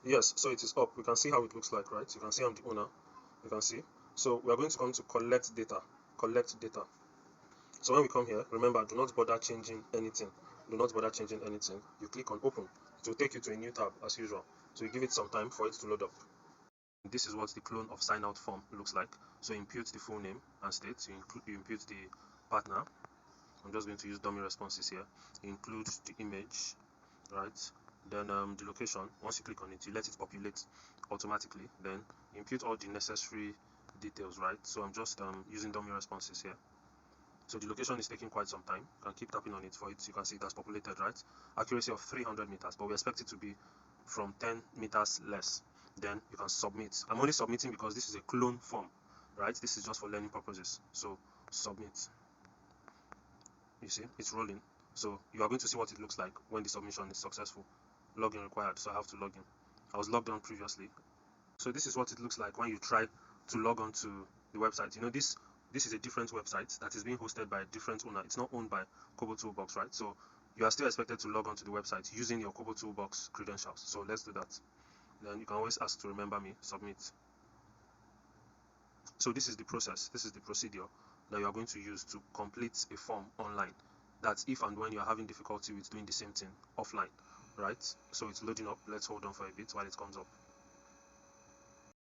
Yes, so it is up. We can see how it looks like, right? You can see I'm the owner. You can see. So we are going to come to collect data. Collect data. So when we come here, remember, do not bother changing anything. Do not bother changing anything. You click on open. It will take you to a new tab as usual. So you give it some time for it to load up. This is what the clone of sign out form looks like. So impute the full name and state. You impute the partner. I'm just going to use dummy responses here. Include the image, right? Then the location. Once you click on it, you let it populate automatically. Then impute all the necessary details, right? So I'm just using dummy responses here. So the location is taking quite some time. You can keep tapping on it for it. You can see it has populated, right? Accuracy of 300 meters, but we expect it to be from 10 meters less. Then you can submit. I'm only submitting because this is a clone form, right? This is just for learning purposes. So submit. You see, it's rolling. So you are going to see what it looks like when the submission is successful. Login required, so I have to log in. I was logged on previously. So this is what it looks like when you try to log on to the website. You know, this is a different website that is being hosted by a different owner. It's not owned by Kobo Toolbox, right? So you are still expected to log on to the website using your Kobo Toolbox credentials. So let's do that. Then you can always ask to remember me, submit. So this is the process, this is the procedure that you are going to use to complete a form online. That's if and when you are having difficulty with doing the same thing offline, right? So it's loading up. Let's hold on for a bit while it comes up.